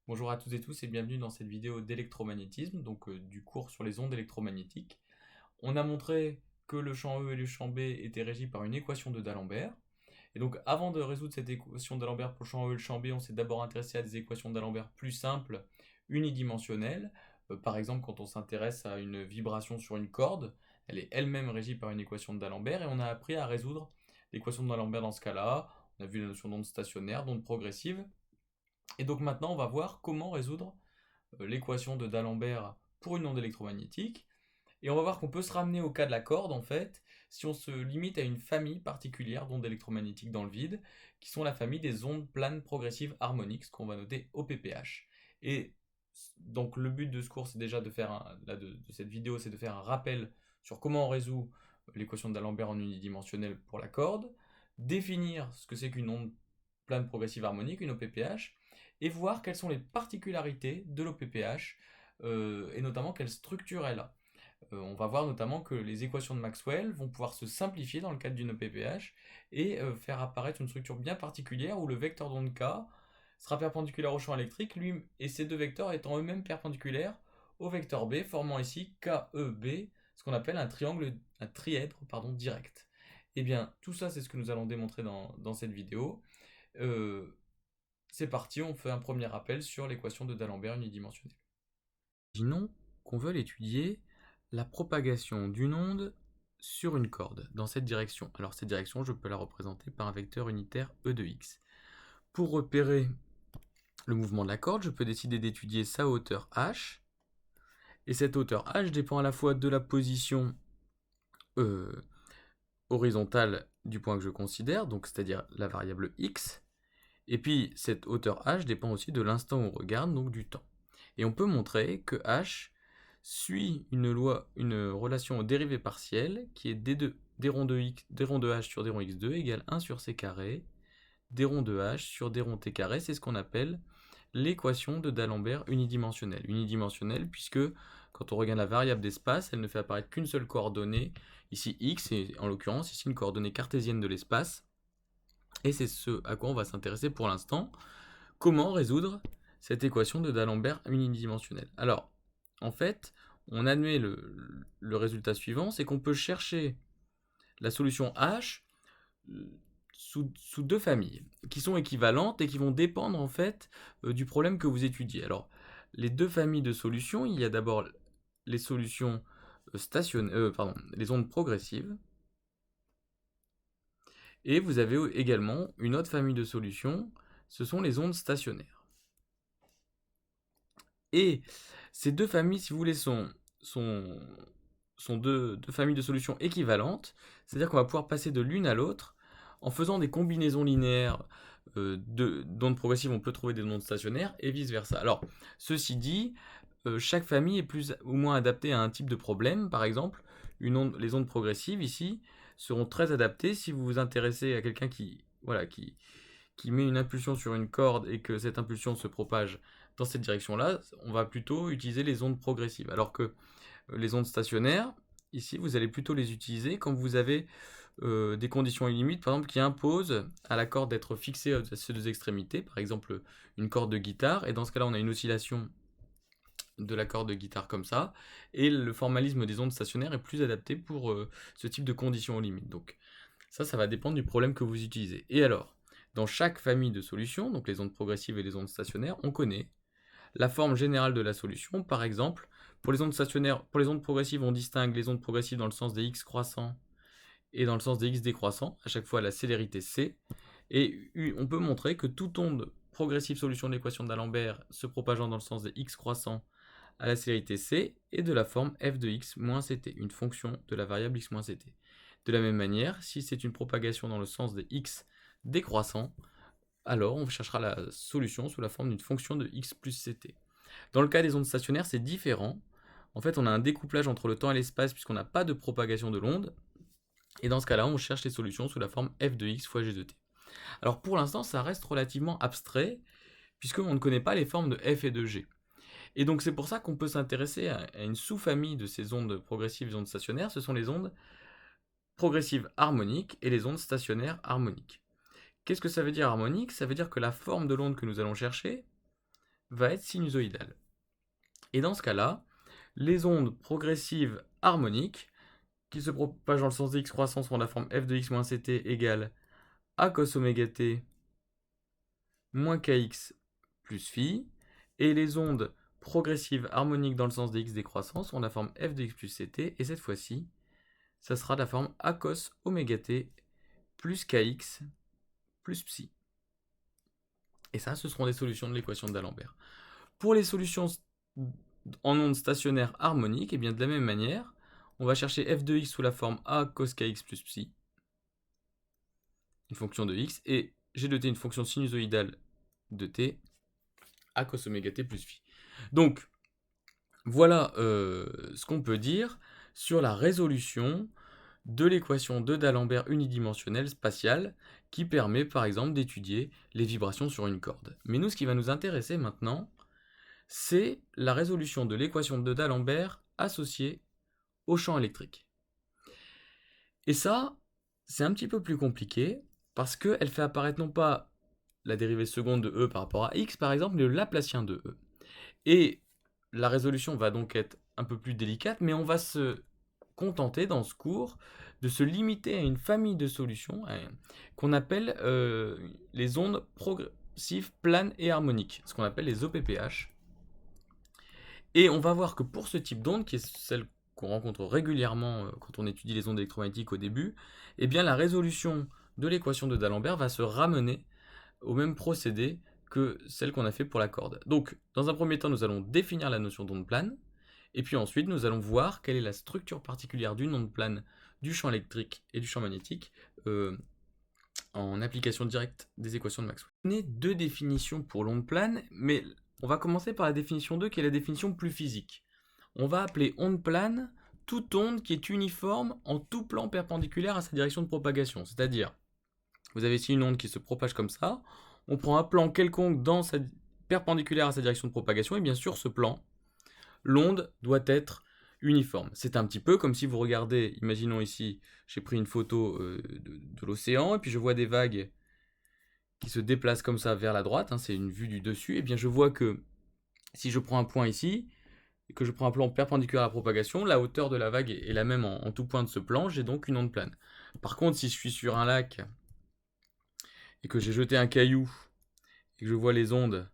Bonjour à toutes et tous et bienvenue dans cette vidéo d'électromagnétisme, du cours sur les ondes électromagnétiques. On a montré que le champ E et le champ B étaient régis par une équation de D'Alembert. Et donc avant de résoudre cette équation d'Alembert pour le champ E et le champ B, on s'est d'abord intéressé à des équations d'Alembert plus simples, unidimensionnelles. Par exemple, quand on s'intéresse à une vibration sur une corde, elle est elle-même régie par une équation de D'Alembert et on a appris à résoudre l'équation de D'Alembert dans ce cas-là. On a vu la notion d'onde stationnaire, d'onde progressive. Et donc maintenant, on va voir comment résoudre l'équation de D'Alembert pour une onde électromagnétique. Et on va voir qu'on peut se ramener au cas de la corde, en fait, si on se limite à une famille particulière d'ondes électromagnétiques dans le vide, qui sont la famille des ondes planes progressives harmoniques, ce qu'on va noter OPPH. Et donc le but de ce cours, c'est déjà de faire, de cette vidéo, c'est de faire un rappel sur comment on résout l'équation de D'Alembert en unidimensionnel pour la corde, définir ce que c'est qu'une onde plane progressive harmonique, une OPPH, et voir quelles sont les particularités de l'OPPH, et notamment quelle structure elle a. On va voir notamment que les équations de Maxwell vont pouvoir se simplifier dans le cadre d'une OPPH et faire apparaître une structure bien particulière où le vecteur d'onde K sera perpendiculaire au champ électrique, lui et ces deux vecteurs étant eux-mêmes perpendiculaires au vecteur B, formant ici KEB, ce qu'on appelle un trièdre direct. Et bien, tout ça, c'est ce que nous allons démontrer dans cette vidéo. Euh, c'est parti, on fait un premier rappel sur l'équation de D'Alembert unidimensionnelle. Imaginons qu'on veuille étudier la propagation d'une onde sur une corde dans cette direction. Alors cette direction, je peux la représenter par un vecteur unitaire E de x. Pour repérer le mouvement de la corde, je peux décider d'étudier sa hauteur h. Et cette hauteur h dépend à la fois de la position horizontale du point que je considère, donc c'est-à-dire la variable x. Et puis cette hauteur h dépend aussi de l'instant où on regarde, donc du temps. Et on peut montrer que h suit une relation aux dérivées partielles qui est d rond de h sur d rond x2 égale 1 sur c carré, d rond de h sur d rond t carré. C'est ce qu'on appelle l'équation de D'Alembert unidimensionnelle. Unidimensionnelle puisque quand on regarde la variable d'espace, elle ne fait apparaître qu'une seule coordonnée, ici x, et en l'occurrence ici une coordonnée cartésienne de l'espace. Et c'est ce à quoi on va s'intéresser pour l'instant. Comment résoudre cette équation de D'Alembert unidimensionnelle? Alors, en fait, on admet le résultat suivant, c'est qu'on peut chercher la solution H sous deux familles, qui sont équivalentes et qui vont dépendre en fait du problème que vous étudiez. Alors, les deux familles de solutions, il y a d'abord les solutions les ondes progressives, et vous avez également une autre famille de solutions, ce sont les ondes stationnaires. Et ces deux familles, si vous voulez, sont deux familles de solutions équivalentes, c'est-à-dire qu'on va pouvoir passer de l'une à l'autre en faisant des combinaisons linéaires d'ondes progressives, on peut trouver des ondes stationnaires et vice-versa. Alors, ceci dit, chaque famille est plus ou moins adaptée à un type de problème. Par exemple, les ondes progressives ici seront très adaptées si vous vous intéressez à quelqu'un qui met une impulsion sur une corde et que cette impulsion se propage dans cette direction-là, on va plutôt utiliser les ondes progressives. Alors que les ondes stationnaires, ici, vous allez plutôt les utiliser quand vous avez des conditions limites, par exemple, qui imposent à la corde d'être fixée à ces deux extrémités, par exemple une corde de guitare, et dans ce cas-là, on a une oscillation de la corde de guitare comme ça, et le formalisme des ondes stationnaires est plus adapté pour ce type de conditions aux limites. Donc ça va dépendre du problème que vous utilisez. Et alors, dans chaque famille de solutions, donc les ondes progressives et les ondes stationnaires, on connaît la forme générale de la solution. Par exemple, pour les ondes stationnaires, pour les ondes progressives, on distingue les ondes progressives dans le sens des x croissants et dans le sens des x décroissants, à chaque fois à la célérité c. Et on peut montrer que toute onde progressive solution de l'équation de D'Alembert se propageant dans le sens des x croissants à la célérité c est de la forme f de x moins ct, une fonction de la variable x moins ct. De la même manière, si c'est une propagation dans le sens des x décroissants, alors on cherchera la solution sous la forme d'une fonction de x plus ct. Dans le cas des ondes stationnaires, c'est différent. En fait, on a un découplage entre le temps et l'espace puisqu'on n'a pas de propagation de l'onde. Et dans ce cas-là, on cherche les solutions sous la forme f de x fois g de t. Alors pour l'instant, ça reste relativement abstrait puisqu'on ne connaît pas les formes de f et de g. Et donc c'est pour ça qu'on peut s'intéresser à une sous-famille de ces ondes progressives et ondes stationnaires. Ce sont les ondes progressives harmoniques et les ondes stationnaires harmoniques. Qu'est-ce que ça veut dire harmonique? Ça veut dire que la forme de l'onde que nous allons chercher va être sinusoïdale. Et dans ce cas-là, les ondes progressives harmoniques, qui se propagent dans le sens de x croissant, ont la forme f de x moins ct égale a cos oméga t moins kx plus phi, et les ondes progressives harmoniques dans le sens des x décroissants ont la forme f de x plus ct, et cette fois-ci, ça sera la forme a cos oméga t plus kx plus psi. Et ça, ce seront des solutions de l'équation d'Alembert. Pour les solutions en ondes stationnaires harmoniques, et bien de la même manière, on va chercher f de x sous la forme a cos kx plus psi, une fonction de x, et g de t, une fonction sinusoïdale de t, a cos oméga t plus phi. Donc, voilà ce qu'on peut dire sur la résolution de l'équation de D'Alembert unidimensionnelle spatiale qui permet par exemple d'étudier les vibrations sur une corde. Mais nous, ce qui va nous intéresser maintenant, c'est la résolution de l'équation de D'Alembert associée au champ électrique. Et ça, c'est un petit peu plus compliqué parce qu'elle fait apparaître non pas la dérivée seconde de E par rapport à x par exemple, mais le Laplacien de E. Et la résolution va donc être un peu plus délicate, mais on va se contenter dans ce cours de se limiter à une famille de solutions qu'on appelle les ondes progressives planes et harmoniques, ce qu'on appelle les OPPH. Et on va voir que pour ce type d'onde, qui est celle qu'on rencontre régulièrement quand on étudie les ondes électromagnétiques au début, eh bien la résolution de l'équation de D'Alembert va se ramener au même procédé que celle qu'on a fait pour la corde. Donc, dans un premier temps, nous allons définir la notion d'onde plane, et puis ensuite, nous allons voir quelle est la structure particulière d'une onde plane, du champ électrique et du champ magnétique en application directe des équations de Maxwell. On a deux définitions pour l'onde plane, mais on va commencer par la définition 2, qui est la définition plus physique. On va appeler onde plane toute onde qui est uniforme en tout plan perpendiculaire à sa direction de propagation. C'est-à-dire, vous avez ici une onde qui se propage comme ça, on prend un plan quelconque perpendiculaire à sa direction de propagation, et bien sûr, ce plan, l'onde doit être uniforme. C'est un petit peu comme si vous regardez, imaginons ici, j'ai pris une photo de l'océan, et puis je vois des vagues qui se déplacent comme ça vers la droite, c'est une vue du dessus, et bien je vois que si je prends un point ici, et que je prends un plan perpendiculaire à la propagation, la hauteur de la vague est la même en tout point de ce plan, j'ai donc une onde plane. Par contre, si je suis sur un lac, et que j'ai jeté un caillou, et que je vois les ondes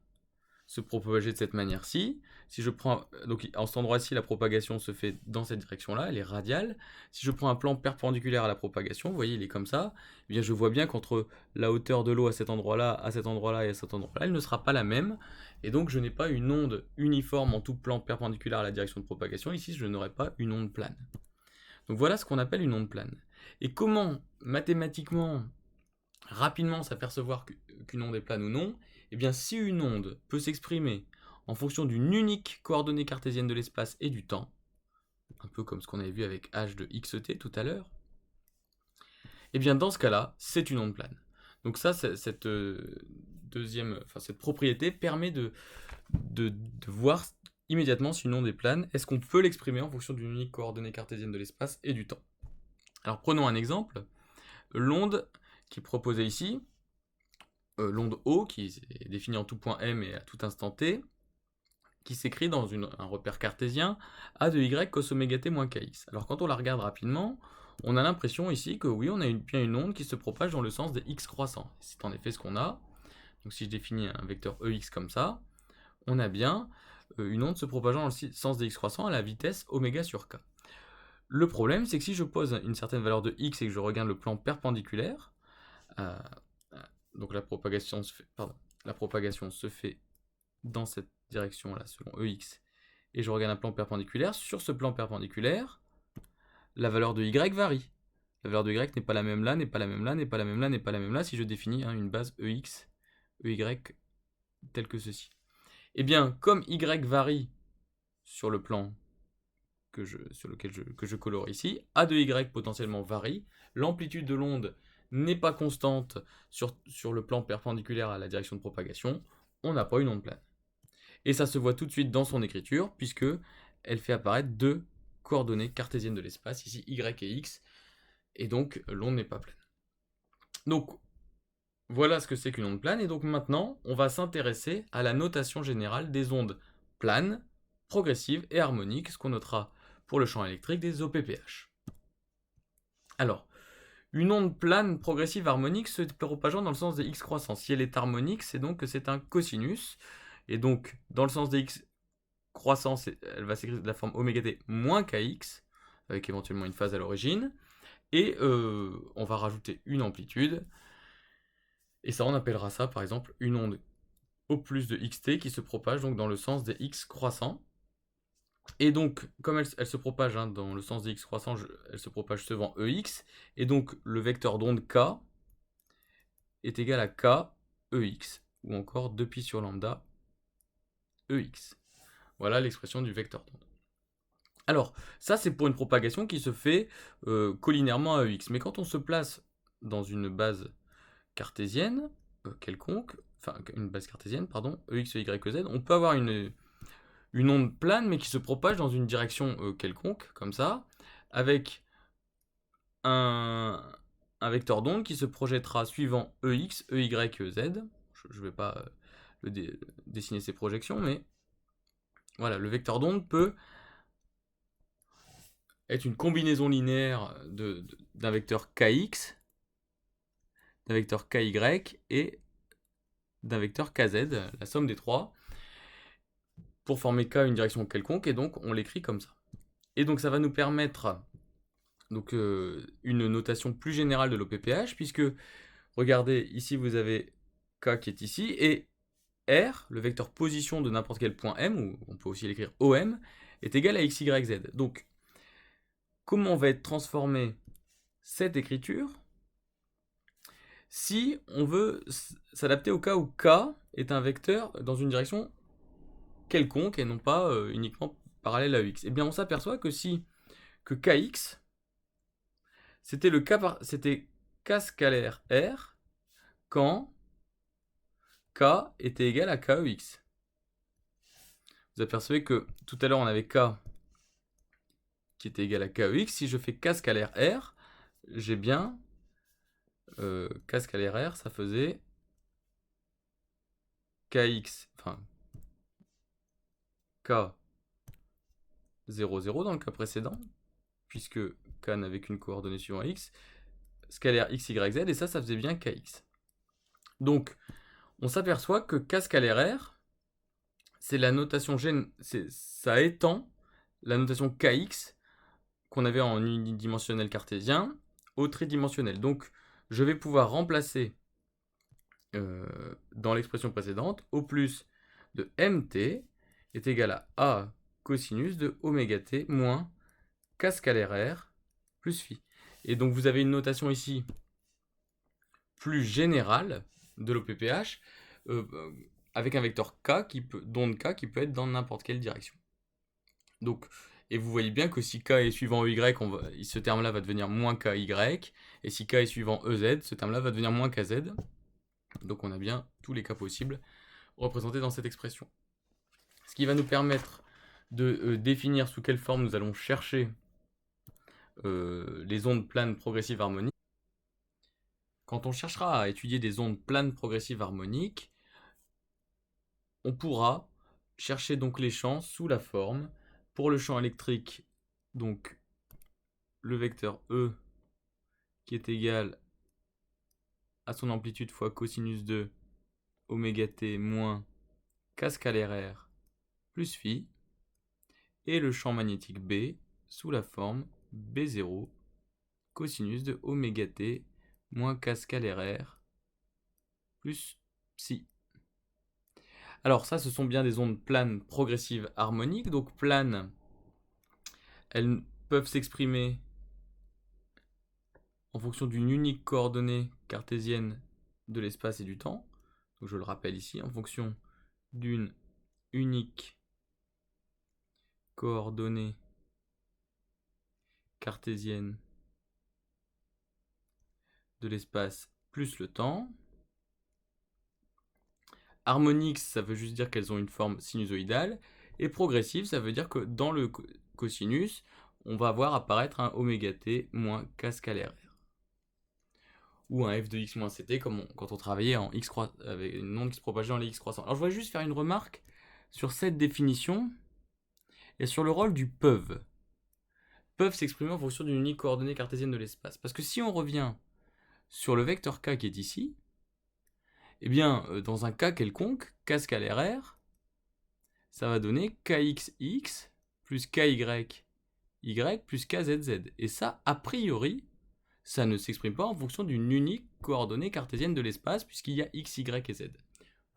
se propager de cette manière-ci, si je prends, donc en cet endroit-ci, la propagation se fait dans cette direction-là, elle est radiale. Si je prends un plan perpendiculaire à la propagation, vous voyez, il est comme ça, eh bien je vois bien qu'entre la hauteur de l'eau à cet endroit-là, à cet endroit-là et à cet endroit-là, elle ne sera pas la même, et donc je n'ai pas une onde uniforme en tout plan perpendiculaire à la direction de propagation. Ici, je n'aurai pas une onde plane. Donc voilà ce qu'on appelle une onde plane. Et comment, mathématiquement, rapidement s'apercevoir qu'une onde est plane ou non? Eh bien, si une onde peut s'exprimer en fonction d'une unique coordonnée cartésienne de l'espace et du temps, un peu comme ce qu'on avait vu avec h de xt tout à l'heure, eh bien dans ce cas-là, c'est une onde plane. Donc ça, cette propriété permet de voir immédiatement si une onde est plane. Est-ce qu'on peut l'exprimer en fonction d'une unique coordonnée cartésienne de l'espace et du temps? Alors prenons un exemple. L'onde qui est proposée ici, l'onde O, qui est définie en tout point M et à tout instant T, qui s'écrit dans un repère cartésien A de Y cos oméga T moins Kx. Alors quand on la regarde rapidement, on a l'impression ici que oui, on a bien une onde qui se propage dans le sens des x croissants. C'est en effet ce qu'on a. Donc si je définis un vecteur EX comme ça, on a bien une onde se propageant dans le sens des x croissants à la vitesse oméga sur k. Le problème, c'est que si je pose une certaine valeur de x et que je regarde le plan perpendiculaire, donc la propagation se fait dans cette direction-là, selon EX, et je regarde un plan perpendiculaire, sur ce plan perpendiculaire, la valeur de Y varie. La valeur de Y n'est pas la même là, n'est pas la même là, n'est pas la même là, n'est pas la même là, si je définis une base EX, EY, telle que ceci. Et bien, comme Y varie sur le plan que je colore ici, A de Y potentiellement varie, l'amplitude de l'onde n'est pas constante sur le plan perpendiculaire à la direction de propagation, on n'a pas une onde plane. Et ça se voit tout de suite dans son écriture, puisque elle fait apparaître deux coordonnées cartésiennes de l'espace, ici Y et X, et donc l'onde n'est pas pleine. Donc, Voilà ce que c'est qu'une onde plane, et donc maintenant, on va s'intéresser à la notation générale des ondes planes, progressives et harmoniques, ce qu'on notera pour le champ électrique des OPPH. Alors, une onde plane, progressive, harmonique se propageant dans le sens des x croissants. Si elle est harmonique, c'est donc que c'est un cosinus, et donc dans le sens des x croissants, elle va s'écrire de la forme oméga t moins kx, avec éventuellement une phase à l'origine, et on va rajouter une amplitude, et ça, on appellera ça par exemple une onde au plus de xt qui se propage donc dans le sens des x croissants. Et donc, comme elle se propage dans le sens des x croissants, elle se propage devant ex, et donc le vecteur d'onde k est égal à k ex, ou encore 2pi sur lambda ex. Voilà l'expression du vecteur d'onde. Alors, ça c'est pour une propagation qui se fait collinairement à ex, mais quand on se place dans une base cartésienne quelconque, enfin une base cartésienne, pardon, ex, y, z, on peut avoir une onde plane mais qui se propage dans une direction quelconque, comme ça, avec un vecteur d'onde qui se projettera suivant ex, ey, ez. Je ne vais pas dessiner ces projections, mais voilà, le vecteur d'onde peut être une combinaison linéaire d'un vecteur kx, d'un vecteur ky et d'un vecteur kz, la somme des trois, pour former k une direction quelconque, et donc on l'écrit comme ça. Et donc ça va nous permettre donc, une notation plus générale de l'OPPH, puisque, regardez, ici vous avez k qui est ici, et r, le vecteur position de n'importe quel point m, ou on peut aussi l'écrire OM, est égal à x, y, z. Donc, comment va être transformée cette écriture si on veut s'adapter au cas où k est un vecteur dans une direction quelconque et non pas uniquement parallèle à x? Eh bien, on s'aperçoit que que kx, c'était k scalaire r quand k était égal à kex. Vous apercevez que tout à l'heure on avait k qui était égal à kex. Si je fais k scalaire r, j'ai bien k scalaire r, ça faisait kx, enfin k 0, 0 dans le cas précédent, puisque k n'avait qu'une coordonnée suivant x, scalaire x, y, z, et ça faisait bien kx. Donc, on s'aperçoit que k scalaire r, c'est la notation ça étend la notation kx qu'on avait en unidimensionnel cartésien au tridimensionnel. Donc, je vais pouvoir remplacer dans l'expression précédente, au plus de mt est égal à a cosinus de oméga t moins k scalaire r plus phi. Et donc vous avez une notation ici plus générale de l'OPPH avec un vecteur k d'onde k qui peut être dans n'importe quelle direction. Donc, et vous voyez bien que si k est suivant ey, ce terme-là va devenir moins ky, et si k est suivant ez, ce terme-là va devenir moins kz. Donc on a bien tous les cas possibles représentés dans cette expression. Ce qui va nous permettre de définir sous quelle forme nous allons chercher les ondes planes progressives harmoniques. Quand on cherchera à étudier des ondes planes progressives harmoniques, on pourra chercher donc les champs sous la forme, pour le champ électrique, donc le vecteur E qui est égal à son amplitude fois cosinus de oméga t moins k scalaire r plus phi, et le champ magnétique B sous la forme B0 cosinus de oméga t moins k scalaire r plus psi. Alors ça, ce sont bien des ondes planes progressives harmoniques. Donc planes, elles peuvent s'exprimer en fonction d'une unique coordonnée cartésienne de l'espace et du temps. Donc je le rappelle ici, en fonction d'une unique coordonnée cartésienne de l'espace plus le temps. Harmoniques, ça veut juste dire qu'elles ont une forme sinusoïdale. Et progressive, ça veut dire que dans le cosinus, on va voir apparaître un oméga t moins k scalaire r. ou un f de x moins ct, comme quand on travaillait en x avec une onde qui se propageait dans les x croissants. Alors je voudrais juste faire une remarque sur cette définition et sur le rôle du peuvent. Peuvent s'exprimer en fonction d'une unique coordonnée cartésienne de l'espace. Parce que si on revient sur le vecteur k qui est ici, eh bien, dans un cas quelconque, k scalaire r, ça va donner kxx plus ky y plus kzz. Et ça, a priori, ça ne s'exprime pas en fonction d'une unique coordonnée cartésienne de l'espace, puisqu'il y a x, y et z.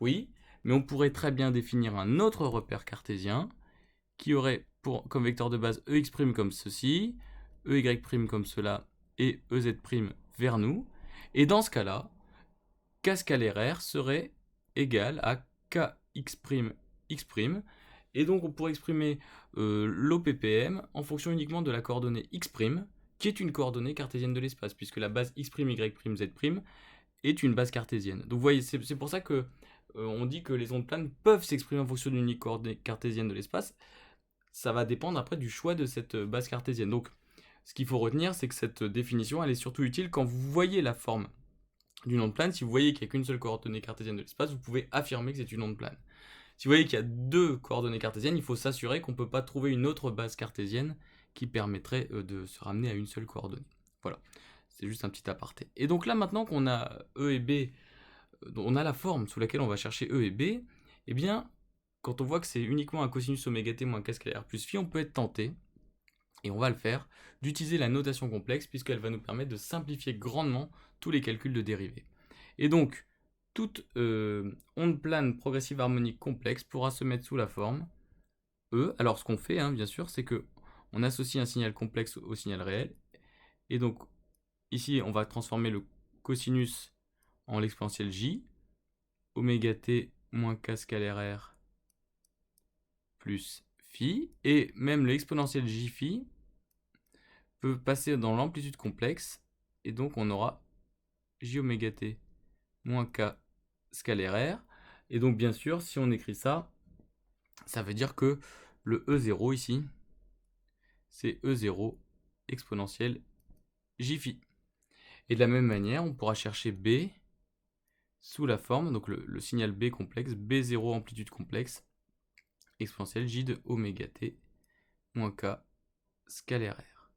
Oui, mais on pourrait très bien définir un autre repère cartésien qui aurait comme vecteur de base ex' comme ceci, ey' comme cela, et ez' vers nous. Et dans ce cas-là, k scalaire r serait égal à kx' x'. Et donc on pourrait exprimer l'OPPM en fonction uniquement de la coordonnée x', qui est une coordonnée cartésienne de l'espace, puisque la base x', y', z' est une base cartésienne. Donc vous voyez, c'est pour ça que on dit que les ondes planes peuvent s'exprimer en fonction d'une unique coordonnée cartésienne de l'espace. Ça va dépendre après du choix de cette base cartésienne. Donc ce qu'il faut retenir, c'est que cette définition, elle est surtout utile quand vous voyez la forme d'une onde plane. Si vous voyez qu'il n'y a qu'une seule coordonnée cartésienne de l'espace, vous pouvez affirmer que c'est une onde plane. Si vous voyez qu'il y a deux coordonnées cartésiennes, il faut s'assurer qu'on ne peut pas trouver une autre base cartésienne qui permettrait de se ramener à une seule coordonnée. Voilà, c'est juste un petit aparté. Et donc là, maintenant qu'on a E et B, on a la forme sous laquelle on va chercher E et B, eh bien, quand on voit que c'est uniquement un cosinus oméga t moins k scalaire plus phi, on peut être tenté, et on va le faire, d'utiliser la notation complexe, puisqu'elle va nous permettre de simplifier grandement tous les calculs de dérivée. Et donc, toute onde plane progressive harmonique complexe pourra se mettre sous la forme E. Alors ce qu'on fait, bien sûr, c'est que on associe un signal complexe au signal réel. Et donc ici, on va transformer le cosinus en l'exponentielle j, oméga t moins k scalaire r plus phi. Et même l'exponentielle j phi peut passer dans l'amplitude complexe. Et donc on aura j oméga t moins k scalaire r. Et donc bien sûr, si on écrit ça, ça veut dire que le E0 ici, c'est E0 exponentielle j phi. Et de la même manière, on pourra chercher B sous la forme, donc le signal B complexe, B0 amplitude complexe, exponentielle j de oméga t moins k scalaire r.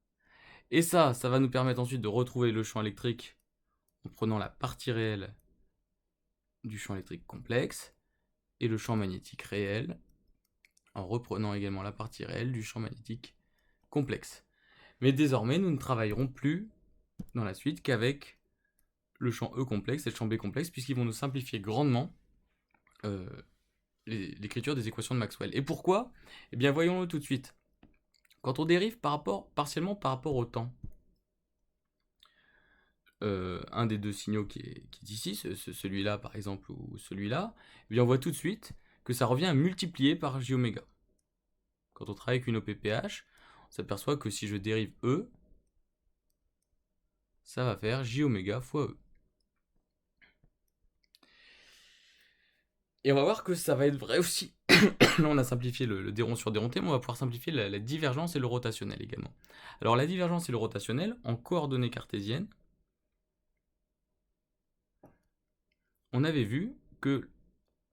Et ça va nous permettre ensuite de retrouver le champ électrique en prenant la partie réelle du champ électrique complexe et le champ magnétique réel en reprenant également la partie réelle du champ magnétique complexe. Mais désormais, nous ne travaillerons plus dans la suite qu'avec le champ E complexe et le champ B complexe, puisqu'ils vont nous simplifier grandement l'écriture des équations de Maxwell. Et pourquoi ? Eh bien, voyons-le tout de suite. Quand on dérive partiellement par rapport au temps, un des deux signaux qui est ici, celui-là par exemple, ou celui-là, eh bien on voit tout de suite que ça revient à multiplier par j oméga. Quand on travaille avec une OPPH, on s'aperçoit que si je dérive E, ça va faire j oméga fois E. Et on va voir que ça va être vrai aussi. Là, on a simplifié le déron sur déronté, mais on va pouvoir simplifier la divergence et le rotationnel également. Alors, la divergence et le rotationnel, en coordonnées cartésiennes, on avait vu qu'il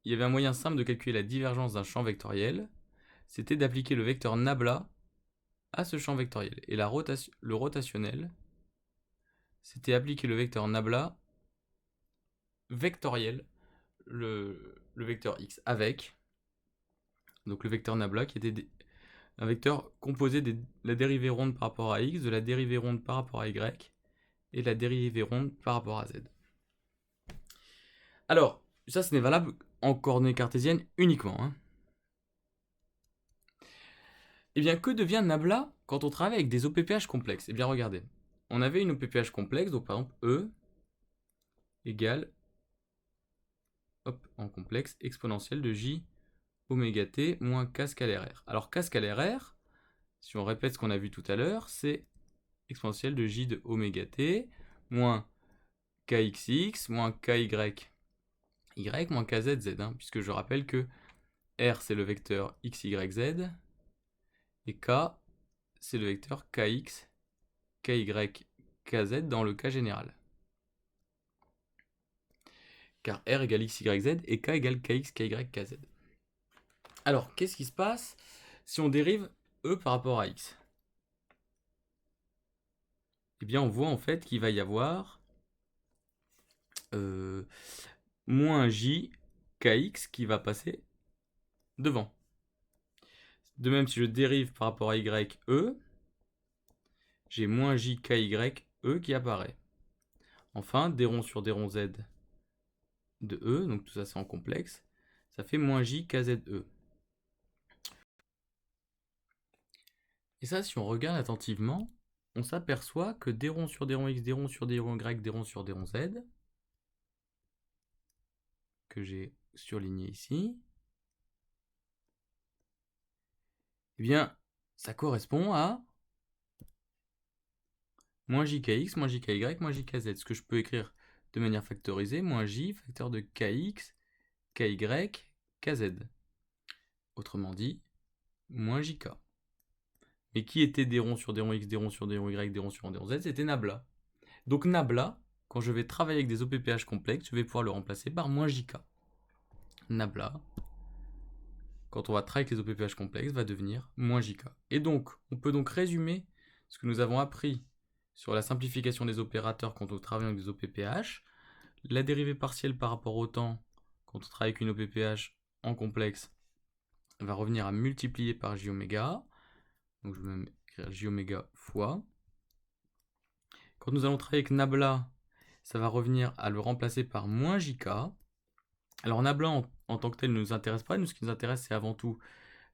y avait un moyen simple de calculer la divergence d'un champ vectoriel, c'était d'appliquer le vecteur nabla à ce champ vectoriel. Et le rotationnel, c'était appliquer le vecteur nabla vectoriel, le vecteur x avec, donc le vecteur nabla qui était un vecteur composé de la dérivée ronde par rapport à x, de la dérivée ronde par rapport à y, et de la dérivée ronde par rapport à z. Alors, ça ce n'est valable en coordonnées cartésiennes uniquement. Et bien, que devient nabla quand on travaille avec des OPPH complexes ? Eh bien, regardez, on avait une OPPH complexe, donc par exemple E égale, en complexe, exponentielle de j oméga t moins k scalaire r. Alors k scalaire r, si on répète ce qu'on a vu tout à l'heure, c'est exponentielle de j de oméga t moins kxx moins ky y moins kzz, puisque je rappelle que r c'est le vecteur x, y, z, et k c'est le vecteur kx, ky, kz dans le cas général. car R égale X, Y, Z et K égale KX, KY, KZ. Alors, qu'est-ce qui se passe si on dérive E par rapport à X? Eh bien, on voit en fait qu'il va y avoir moins J KX qui va passer devant. De même, si je dérive par rapport à Y E, j'ai moins J KY E qui apparaît. Enfin, d rond sur d rond Z de E, donc tout ça c'est en complexe, ça fait moins J KZE. Et ça, si on regarde attentivement, on s'aperçoit que d rond sur d rond X, d rond sur d rond Y, d rond sur d rond Z, que j'ai surligné ici, eh bien, ça correspond à moins JKX, moins JKY, moins JKZ. Ce que je peux écrire de manière factorisée, moins J, facteur de KX, KY, KZ. Autrement dit, moins JK. Mais qui était d rond sur d rond X, d rond sur d rond Y, d rond sur d rond Z? C'était Nabla. Donc Nabla, quand je vais travailler avec des OPPH complexes, je vais pouvoir le remplacer par moins JK. Nabla, quand on va travailler avec les OPPH complexes, va devenir moins JK. Et donc, on peut donc résumer ce que nous avons appris sur la simplification des opérateurs quand on travaille avec des OPPH, la dérivée partielle par rapport au temps quand on travaille avec une OPPH en complexe va revenir à multiplier par J oméga. Donc je vais même écrire J oméga fois. Quand nous allons travailler avec Nabla, ça va revenir à le remplacer par moins JK. Alors Nabla en tant que tel ne nous intéresse pas, nous ce qui nous intéresse c'est avant tout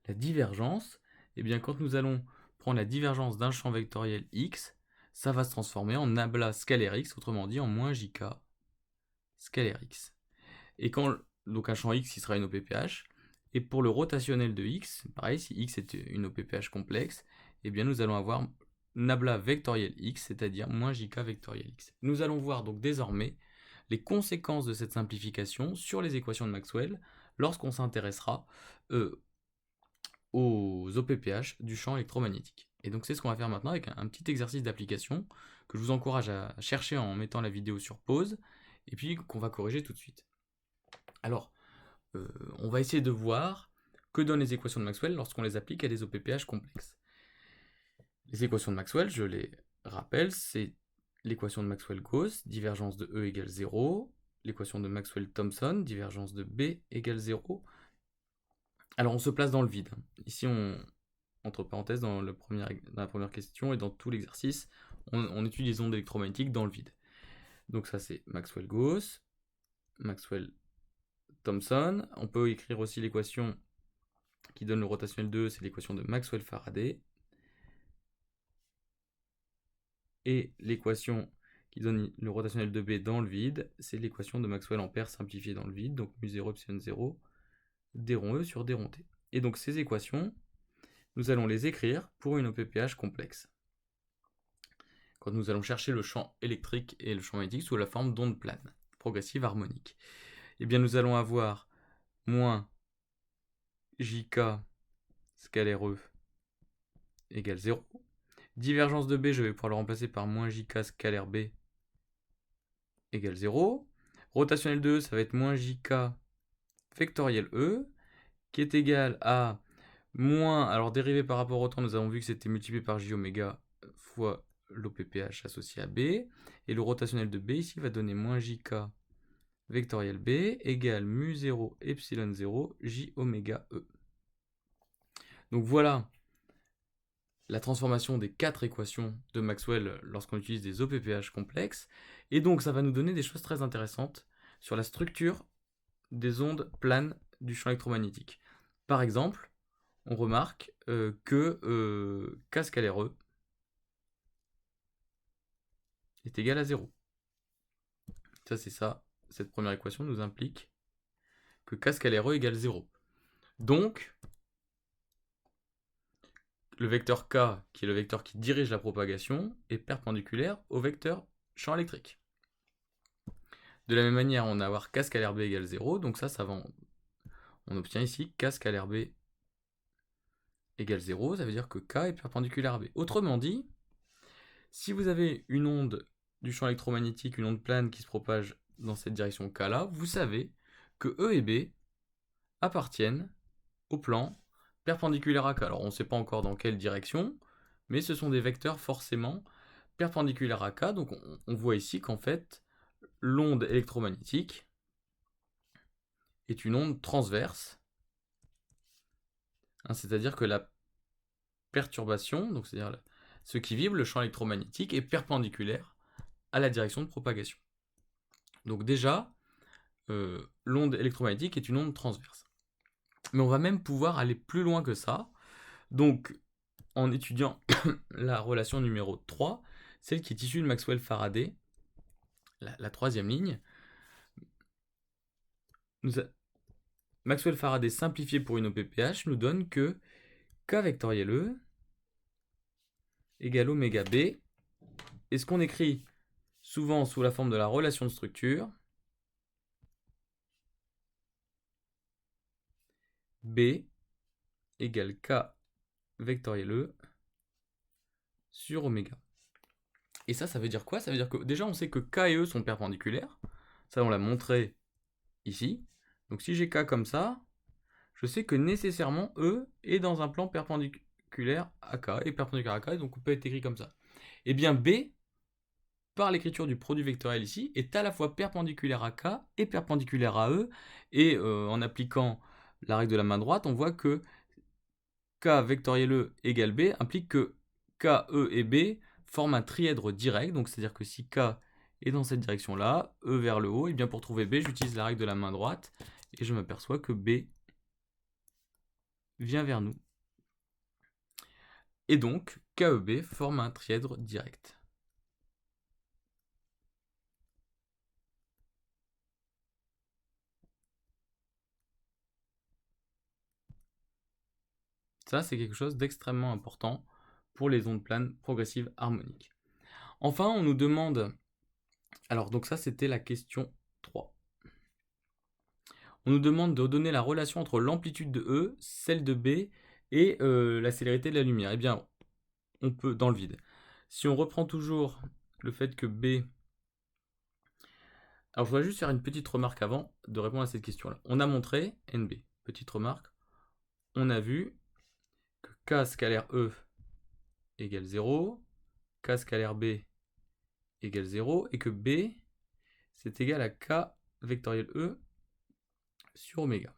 la divergence. Et bien quand nous allons prendre la divergence d'un champ vectoriel X, ça va se transformer en Nabla scalaire X, autrement dit en moins JK scalaire X. Et quand donc un champ X, il sera une OPPH. Et pour le rotationnel de X, pareil, si X est une OPPH complexe, eh bien nous allons avoir Nabla vectoriel X, c'est-à-dire moins JK vectoriel X. Nous allons voir donc désormais les conséquences de cette simplification sur les équations de Maxwell lorsqu'on s'intéressera aux OPPH du champ électromagnétique. Et donc c'est ce qu'on va faire maintenant avec un petit exercice d'application que je vous encourage à chercher en mettant la vidéo sur pause et puis qu'on va corriger tout de suite. Alors, on va essayer de voir que donnent les équations de Maxwell lorsqu'on les applique à des OPPH complexes. Les équations de Maxwell, je les rappelle, c'est l'équation de Maxwell-Gauss, divergence de E égale 0, l'équation de Maxwell-Thomson, divergence de B égale 0. Alors on se place dans le vide. Ici, entre parenthèses, dans la première question et dans tout l'exercice, on étudie les ondes électromagnétiques dans le vide. Donc ça c'est Maxwell-Gauss, Maxwell-Thomson. On peut écrire aussi l'équation qui donne le rotationnel de E, c'est l'équation de Maxwell-Faraday. Et l'équation qui donne le rotationnel de B dans le vide, c'est l'équation de Maxwell-Ampère simplifiée dans le vide, donc mu0 epsilon 0, d rond E sur d rond T. Et donc ces équations, nous allons les écrire pour une OPPH complexe. Quand nous allons chercher le champ électrique et le champ magnétique sous la forme d'ondes planes, progressives harmoniques. Eh bien nous allons avoir moins JK scalaire E égale 0. Divergence de B, je vais pouvoir le remplacer par moins JK scalaire B égale 0. Rotationnel de E, ça va être moins JK vectoriel E, qui est égal à moins, alors dérivé par rapport au temps, nous avons vu que c'était multiplié par J oméga fois l'OPPH associé à B, et le rotationnel de B ici va donner moins JK vectoriel B égale mu0 epsilon 0 J oméga E. Donc voilà la transformation des 4 équations de Maxwell lorsqu'on utilise des OPPH complexes, et donc ça va nous donner des choses très intéressantes sur la structure des ondes planes du champ électromagnétique. Par exemple, on remarque que K scalaire E est égal à 0. Ça, c'est ça. Cette première équation nous implique que K scalaire E égale 0. Donc, le vecteur K, qui est le vecteur qui dirige la propagation, est perpendiculaire au vecteur champ électrique. De la même manière, on va avoir K scalaire B égale 0, donc ça va... On obtient ici K scalaire B égale 0, ça veut dire que K est perpendiculaire à B. Autrement dit, si vous avez une onde du champ électromagnétique, une onde plane qui se propage dans cette direction K-là, vous savez que E et B appartiennent au plan perpendiculaire à K. Alors on ne sait pas encore dans quelle direction, mais ce sont des vecteurs forcément perpendiculaires à K. Donc on voit ici qu'en fait, l'onde électromagnétique est une onde transverse, hein, c'est-à-dire que la perturbation, donc c'est-à-dire ce qui vibre, le champ électromagnétique, est perpendiculaire à la direction de propagation. Donc déjà, l'onde électromagnétique est une onde transverse. Mais on va même pouvoir aller plus loin que ça. Donc, en étudiant la relation numéro 3, celle qui est issue de Maxwell-Faraday, la troisième ligne, Maxwell-Faraday simplifié pour une OPPH nous donne que K vectoriel E égale oméga B, et ce qu'on écrit souvent sous la forme de la relation de structure, B égale K vectoriel E sur oméga. Et ça veut dire quoi? Ça veut dire que déjà on sait que K et E sont perpendiculaires, ça on l'a montré ici. Donc si j'ai K comme ça, je sais que nécessairement E est dans un plan perpendiculaire à K, et perpendiculaire à K, donc on peut être écrit comme ça. Et bien B, par l'écriture du produit vectoriel ici, est à la fois perpendiculaire à K et perpendiculaire à E, et en appliquant la règle de la main droite, on voit que K vectoriel E égale B implique que K, E et B forment un trièdre direct, donc c'est-à-dire que si K est dans cette direction-là, E vers le haut, et bien pour trouver B, j'utilise la règle de la main droite, et je m'aperçois que B vient vers nous. Et donc, KEB forme un trièdre direct. Ça, c'est quelque chose d'extrêmement important pour les ondes planes progressives harmoniques. Enfin, on nous demande... Alors, donc ça, c'était la question 3. On nous demande de donner la relation entre l'amplitude de E, celle de B et la célérité de la lumière. Eh bien, on peut, dans le vide. Si on reprend toujours le fait que B... Alors, je voudrais juste faire une petite remarque avant de répondre à cette question-là. On a montré, NB, petite remarque, on a vu que K scalaire E égale 0, K scalaire B égale 0, et que B, c'est égal à K vectoriel E sur oméga.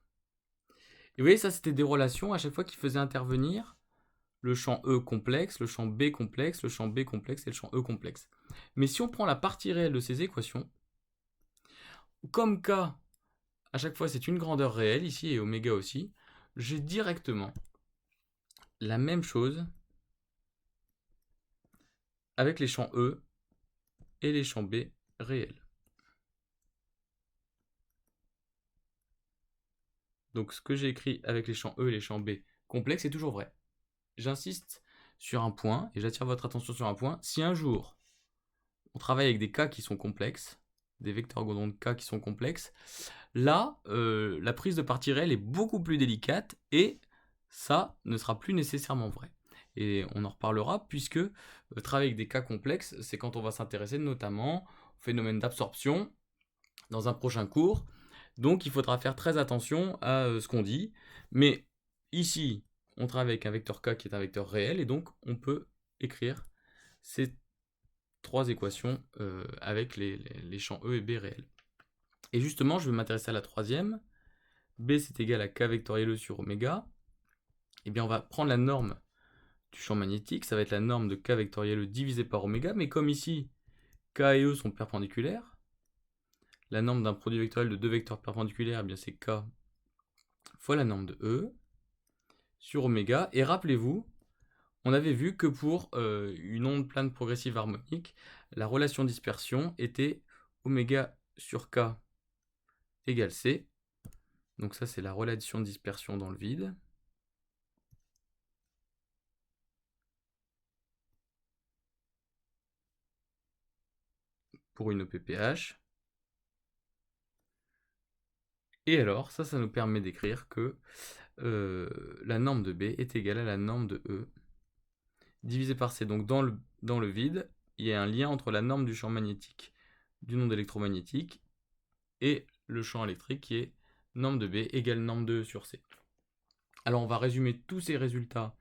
Et vous voyez, ça, c'était des relations à chaque fois qui faisaient intervenir le champ E complexe, le champ B complexe, le champ B complexe et le champ E complexe. Mais si on prend la partie réelle de ces équations, comme K, à chaque fois, c'est une grandeur réelle, ici, et oméga aussi, j'ai directement la même chose avec les champs E et les champs B réels. Donc ce que j'ai écrit avec les champs E et les champs B complexes est toujours vrai. J'insiste sur un point, et j'attire votre attention sur un point. Si un jour, on travaille avec des K qui sont complexes, des vecteurs d'onde K qui sont complexes, là, la prise de partie réelle est beaucoup plus délicate, et ça ne sera plus nécessairement vrai. Et on en reparlera, puisque travailler avec des K complexes, c'est quand on va s'intéresser notamment au phénomène d'absorption dans un prochain cours. Donc il faudra faire très attention à ce qu'on dit. Mais ici, on travaille avec un vecteur K qui est un vecteur réel, et donc on peut écrire ces trois équations avec les champs E et B réels. Et justement, je vais m'intéresser à la troisième. B, c'est égal à K vectoriel E sur oméga. Eh bien, on va prendre la norme du champ magnétique. Ça va être la norme de K vectoriel E divisé par oméga. Mais comme ici, K et E sont perpendiculaires, la norme d'un produit vectoriel de deux vecteurs perpendiculaires, eh bien c'est K fois la norme de E sur oméga. Et rappelez-vous, on avait vu que pour une onde plane progressive harmonique, la relation dispersion était oméga sur K égale C. Donc ça, c'est la relation de dispersion dans le vide. Pour une OPPH. Et alors, ça nous permet d'écrire que la norme de B est égale à la norme de E divisé par C. Donc dans le vide, il y a un lien entre la norme du champ magnétique d'une onde électromagnétique et le champ électrique qui est norme de B égale norme de E sur C. Alors on va résumer tous ces résultats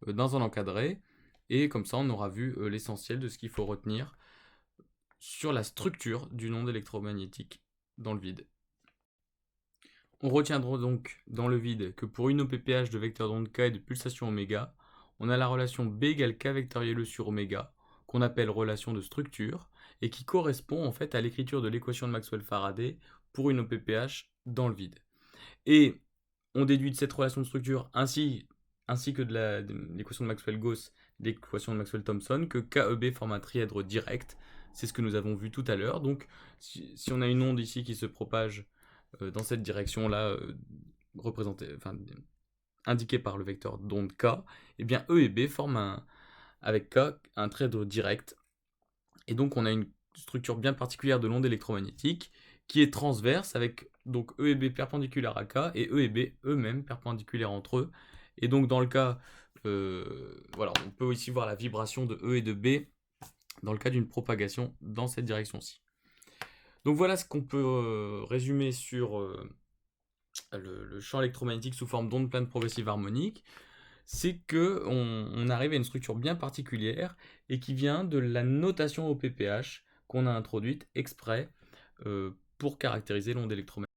dans un encadré, et comme ça on aura vu l'essentiel de ce qu'il faut retenir sur la structure d'une onde électromagnétique dans le vide. On retiendra donc dans le vide que pour une OPPH de vecteur d'onde K et de pulsation oméga, on a la relation B égale K vectoriel E sur oméga, qu'on appelle relation de structure, et qui correspond en fait à l'écriture de l'équation de Maxwell-Faraday pour une OPPH dans le vide. Et on déduit de cette relation de structure ainsi que de l'équation de Maxwell-Gauss, l'équation de Maxwell-Thomson, que KEB forme un trièdre direct. C'est ce que nous avons vu tout à l'heure. Donc si on a une onde ici qui se propage dans cette direction-là, indiquée par le vecteur d'onde K, et bien E et B forment avec K un trièdre direct. Et donc on a une structure bien particulière de l'onde électromagnétique qui est transverse avec donc E et B perpendiculaires à K et E et B eux-mêmes perpendiculaires entre eux. Et donc dans le cas, voilà, on peut aussi voir la vibration de E et de B dans le cas d'une propagation dans cette direction-ci. Donc voilà ce qu'on peut résumer sur le champ électromagnétique sous forme d'ondes planes progressives harmoniques. C'est qu'on arrive à une structure bien particulière et qui vient de la notation OPPH qu'on a introduite exprès pour caractériser l'onde électromagnétique.